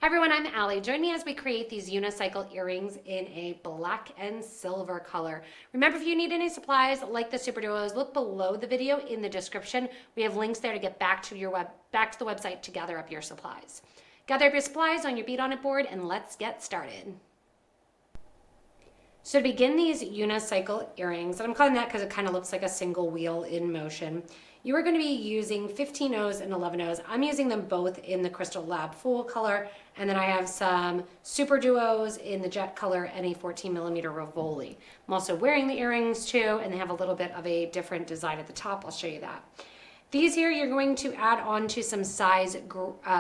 Hi everyone, I'm Allie. Join me as we create these unicycle earrings in a black and silver color. Remember, if you need any supplies like the SuperDuos, look below the video in the description. We have links there to get back to the website to gather up your supplies. Gather up your supplies on your bead on it board and let's get started. So to begin these unicycle earrings, and I'm calling that because it kind of looks like a single wheel in motion, you are going to be using 15 O's and 11 O's. I'm using them both in the Crystal Lab Full color, and then I have some SuperDuos in the jet color and a 14mm rivoli. I'm also wearing the earrings too, and they have a little bit of a different design at the top. I'll show you that. These here you're going to add on to some size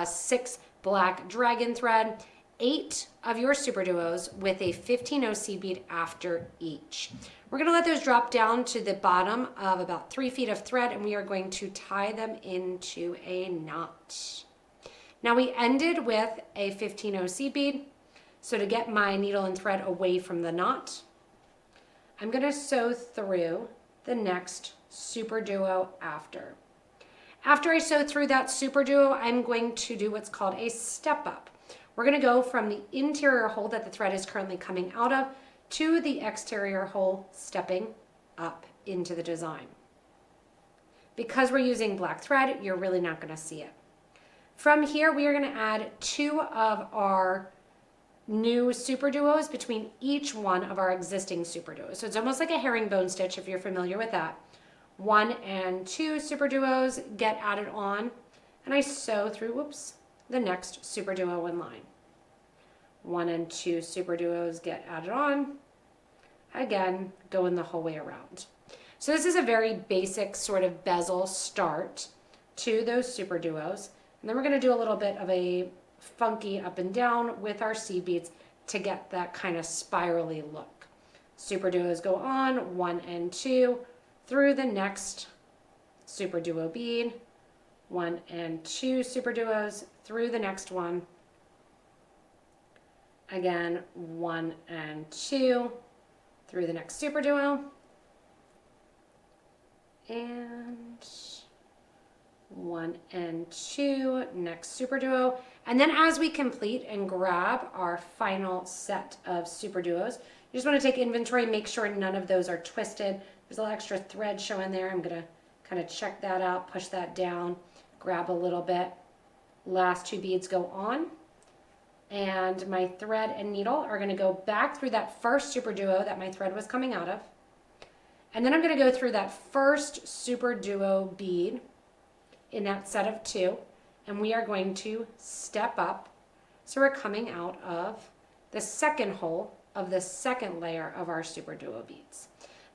6 black dragon thread, 8 of your SuperDuos with a 15 OC bead after each. We're going to let those drop down to the bottom of about 3 feet of thread, and we are going to tie them into a knot. Now we ended with a 15 OC bead, so to get my needle and thread away from the knot, I'm going to sew through the next SuperDuo after. After I sew through that SuperDuo, I'm going to do what's called a step up. We're going to go from the interior hole that the thread is currently coming out of to the exterior hole, stepping up into the design. Because we're using black thread, you're really not going to see it. From here, we are going to add 2 of our new SuperDuos between each one of our existing SuperDuos. So it's almost like a herringbone stitch if you're familiar with that. 1 and 2 SuperDuos get added on, and I sew through, the next SuperDuo in line. 1 and 2 SuperDuos get added on. Again, going the whole way around. So this is a very basic sort of bezel start to those SuperDuos. And then we're going to do a little bit of a funky up and down with our seed beads to get that kind of spirally look. SuperDuos go on, 1 and 2, through the next SuperDuo bead. 1 and 2 SuperDuos through the next one. Again, 1 and 2 through the next SuperDuo. And 1 and 2, next SuperDuo. And then as we complete and grab our final set of SuperDuos, you just want to take inventory, make sure none of those are twisted. There's a little extra thread showing there. I'm going to kind of check that out, push that down, grab a little bit. Last 2 beads go on. And my thread and needle are going to go back through that first SuperDuo that my thread was coming out of. And then I'm going to go through that first SuperDuo bead in that set of 2. And we are going to step up. So we're coming out of the second hole of the second layer of our SuperDuo beads.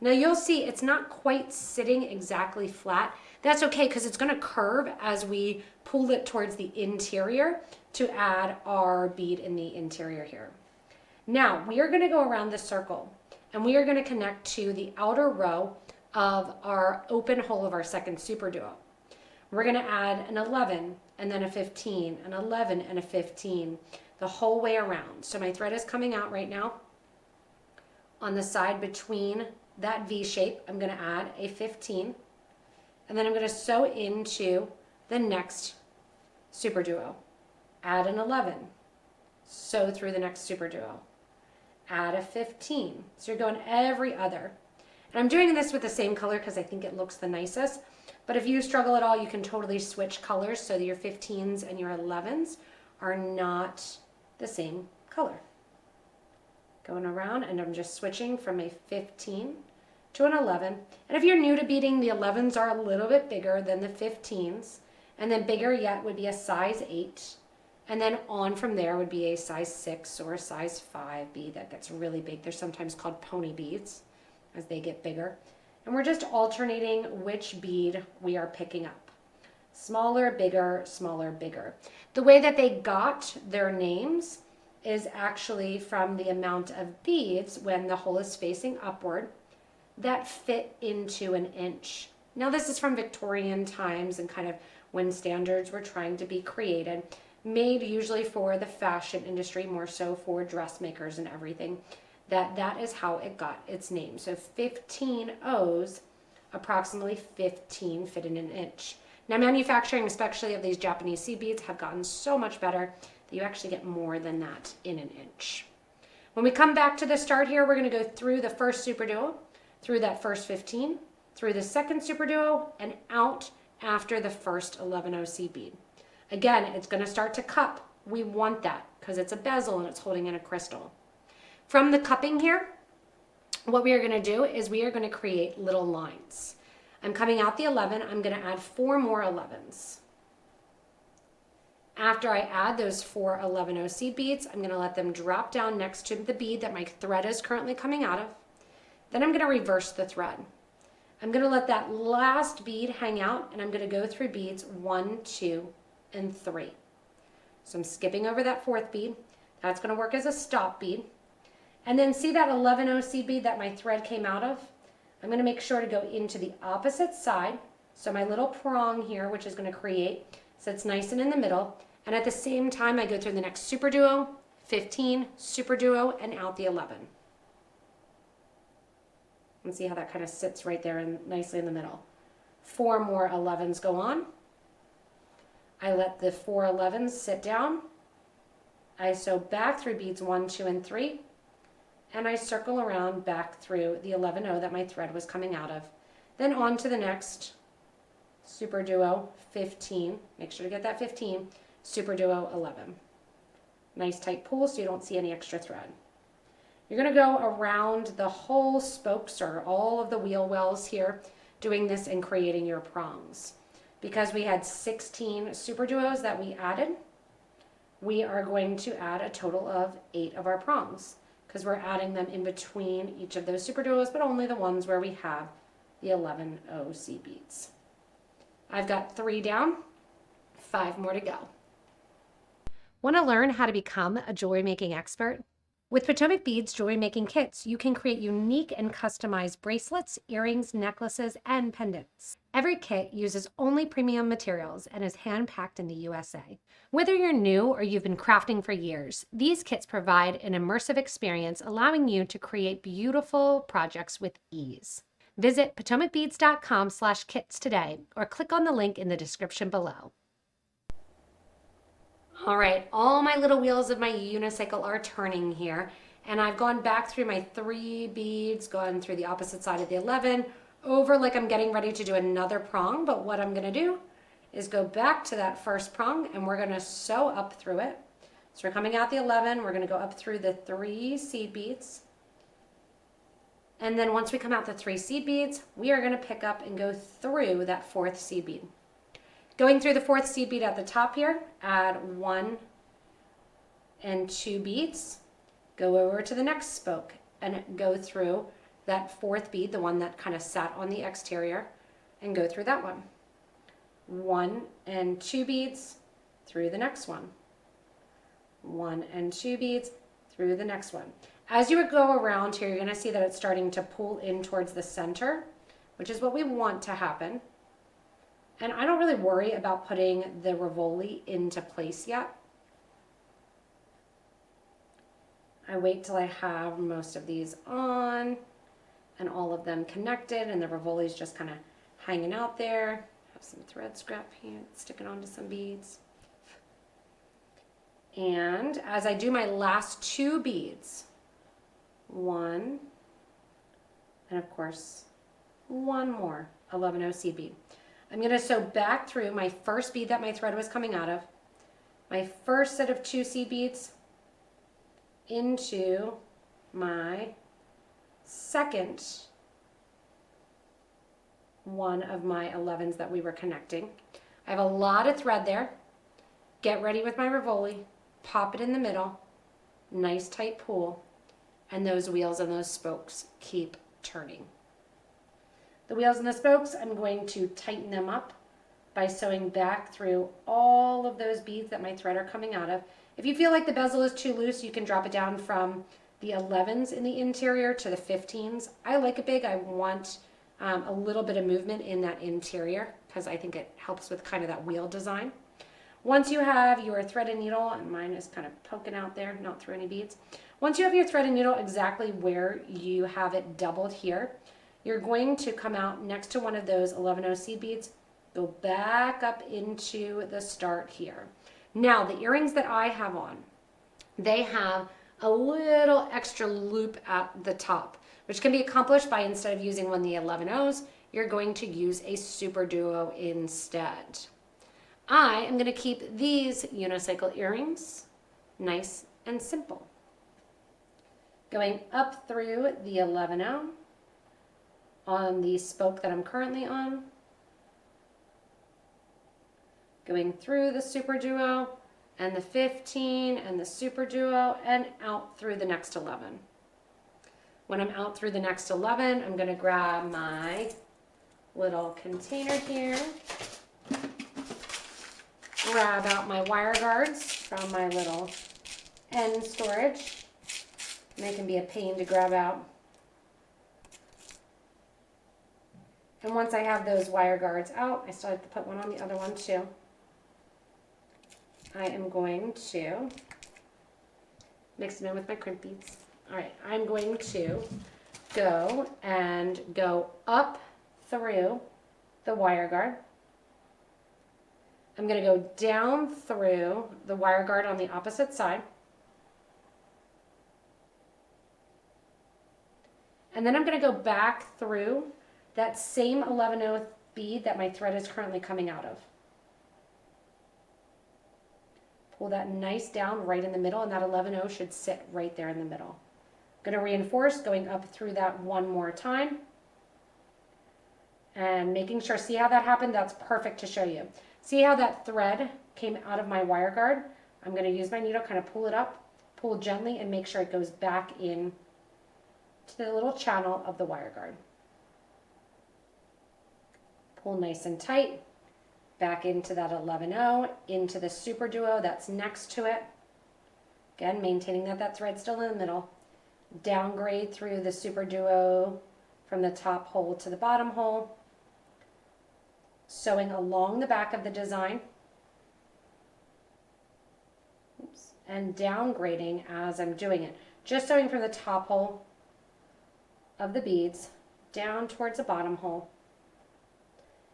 Now you'll see it's not quite sitting exactly flat. That's okay because it's going to curve as we pull it towards the interior to add our bead in the interior here. Now we are going to go around the circle and we are going to connect to the outer row of our open hole of our second SuperDuo. We're going to add an 11 and then a 15, an 11 and a 15 the whole way around. So my thread is coming out right now. On the side between that V shape, I'm going to add a 15, and then I'm going to sew into the next SuperDuo. Add an 11, sew through the next SuperDuo. Add a 15. So you're going every other. And I'm doing this with the same color because I think it looks the nicest. But if you struggle at all, you can totally switch colors so that your 15s and your 11s are not the same color. Going around, and I'm just switching from a 15 to an 11. And if you're new to beading, the 11s are a little bit bigger than the 15s. And then bigger yet would be a size 8. And then on from there would be a size 6 or a size 5 bead that gets really big. They're sometimes called pony beads as they get bigger. And we're just alternating which bead we are picking up. Smaller, bigger, smaller, bigger. The way that they got their names is actually from the amount of beads when the hole is facing upward that fit into an inch. Now this is from Victorian times and kind of when standards were trying to be created, made usually for the fashion industry, more so for dressmakers and everything, that is how it got its name. So 15 O's, approximately 15 fit in an inch. Now manufacturing, especially of these Japanese seed beads, have gotten so much better that you actually get more than that in an inch. When we come back to the start here, we're going to go through the first SuperDuo, through that first 15, through the second SuperDuo, and out after the first 11 OC bead. Again, it's going to start to cup. We want that because it's a bezel and it's holding in a crystal. From the cupping here, what we are going to do is we are going to create little lines. I'm coming out the 11, I'm going to add 4 more 11s. After I add those 4 11 OC beads, I'm going to let them drop down next to the bead that my thread is currently coming out of. Then I'm going to reverse the thread. I'm going to let that last bead hang out, and I'm going to go through beads 1, 2, and 3. So I'm skipping over that 4th bead. That's going to work as a stop bead. And then see that 11 OC bead that my thread came out of? I'm going to make sure to go into the opposite side. So my little prong here, which is going to create, sits nice and in the middle. And at the same time, I go through the next SuperDuo, 15, SuperDuo, and out the 11. And see how that kind of sits right there and nicely in the middle. 4 more 11s go on. I let the 4 11s sit down. I sew back through beads 1, 2, and 3. And I circle around back through the 11-0 that my thread was coming out of. Then on to the next SuperDuo 15. Make sure to get that 15. SuperDuo 11. Nice tight pull so you don't see any extra thread. You're going to go around the whole spokes or all of the wheel wells here, doing this and creating your prongs. Because we had 16 SuperDuos that we added, we are going to add a total of 8 of our prongs, because we're adding them in between each of those SuperDuos, but only the ones where we have the 11 OC beads. I've got 3 down, 5 more to go. Want to learn how to become a jewelry making expert? With PotomacBeads Jewelry Making Kits, you can create unique and customized bracelets, earrings, necklaces, and pendants. Every kit uses only premium materials and is hand-packed in the USA. Whether you're new or you've been crafting for years, these kits provide an immersive experience, allowing you to create beautiful projects with ease. Visit PotomacBeads.com/kits today or click on the link in the description below. All right, all my little wheels of my unicycle are turning here, and I've gone back through my 3 beads, gone through the opposite side of the 11, over like I'm getting ready to do another prong, but what I'm gonna do is go back to that first prong and we're gonna sew up through it. So we're coming out the 11, we're gonna go up through the 3 seed beads. And then once we come out the 3 seed beads, we are gonna pick up and go through that 4th seed bead. Going through the 4th seed bead at the top here, add 1 and 2 beads, go over to the next spoke and go through that 4th bead, the one that kind of sat on the exterior, and go through that one. 1 and 2 beads through the next one. 1 and 2 beads through the next one. As you go around here, you're going to see that it's starting to pull in towards the center, which is what we want to happen. And I don't really worry about putting the rivoli into place yet. I wait till I have most of these on and all of them connected and the rivoli's just kind of hanging out there. Have some thread scrap here sticking onto some beads. And as I do my last 2 beads, 1, and of course 1 more 11 OC bead. I'm going to sew back through my first bead that my thread was coming out of, my first set of 2 seed beads into my second one of my 11s that we were connecting. I have a lot of thread there. Get ready with my rivoli, pop it in the middle, nice tight pull, and those wheels and those spokes keep turning. The wheels and the spokes, I'm going to tighten them up by sewing back through all of those beads that my thread are coming out of. If you feel like the bezel is too loose, you can drop it down from the 11s in the interior to the 15s. I like it big. I want a little bit of movement in that interior because I think it helps with kind of that wheel design. Once you have your thread and needle, and mine is kind of poking out there, not through any beads. Once you have your thread and needle exactly where you have it doubled here, you're going to come out next to one of those 11 OC beads, go back up into the start here. Now, the earrings that I have on, they have a little extra loop at the top, which can be accomplished by, instead of using one of the 11Os, you're going to use a SuperDuo instead. I am going to keep these unicycle earrings nice and simple. Going up through the 11O on the spoke that I'm currently on. Going through the SuperDuo and the 15 and the SuperDuo and out through the next 11. When I'm out through the next 11, I'm going to grab my little container here, grab out my wire guards from my little end storage. And they can be a pain to grab out. And once I have those wire guards out, I still have to put one on the other one too. I am going to mix them in with my crimp beads. All right, I'm going to go up through the wire guard. I'm going to go down through the wire guard on the opposite side. And then I'm going to go back through that same 11/0 bead that my thread is currently coming out of. Pull that nice down right in the middle, and that 11/0 should sit right there in the middle. I'm going to reinforce going up through that one more time. And making sure, see how that happened? That's perfect to show you. See how that thread came out of my wire guard? I'm going to use my needle, kind of pull it up, pull gently, and make sure it goes back in to the little channel of the wire guard. Pull nice and tight, back into that 11/0, into the SuperDuo that's next to it. Again, maintaining that thread's still in the middle. Downgrade through the SuperDuo from the top hole to the bottom hole. Sewing along the back of the design. Oops. And downgrading as I'm doing it. Just sewing from the top hole of the beads down towards the bottom hole.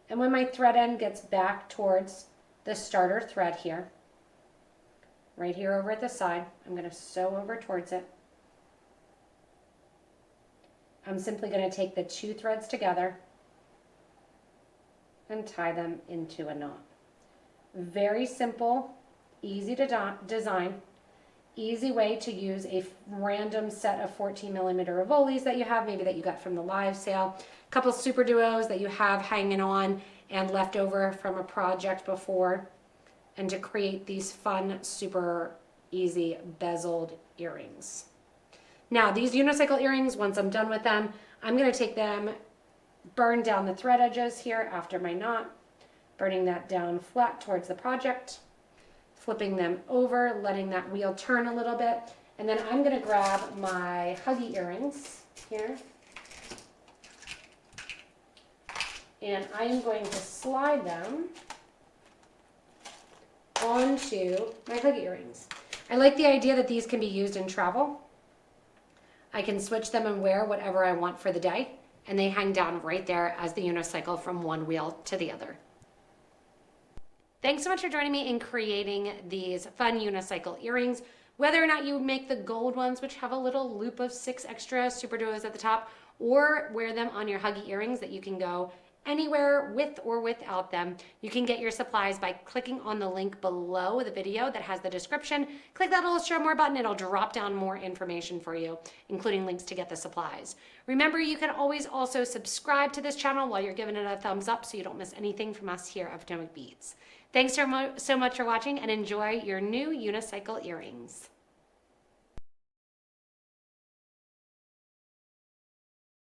And when my thread end gets back towards the starter thread here, right here over at the side, I'm going to sew over towards it. I'm simply going to take the two threads together and tie them into a knot. Very simple, easy to design, easy way to use a random set of 14mm rivolis that you have, maybe that you got from the live sale, a couple SuperDuos that you have hanging on and left over from a project before, and to create these fun, super easy bezeled earrings. Now, these unicycle earrings, once I'm done with them, I'm going to take them, burn down the thread edges here after my knot, burning that down flat towards the project, flipping them over, letting that wheel turn a little bit, and then I'm going to grab my huggy earrings here, and I am going to slide them onto my huggy earrings. I like the idea that these can be used in travel. I can switch them and wear whatever I want for the day, and they hang down right there as the unicycle from one wheel to the other. Thanks so much for joining me in creating these fun unicycle earrings. Whether or not you make the gold ones, which have a little loop of 6 extra SuperDuos at the top, or wear them on your huggy earrings that you can go anywhere with or without them, you can get your supplies by clicking on the link below the video that has the description. Click that little show more button, it'll drop down more information for you, including links to get the supplies. Remember, you can always also subscribe to this channel while you're giving it a thumbs up so you don't miss anything from us here at PotomacBeads. Thanks so much for watching, and enjoy your new unicycle earrings.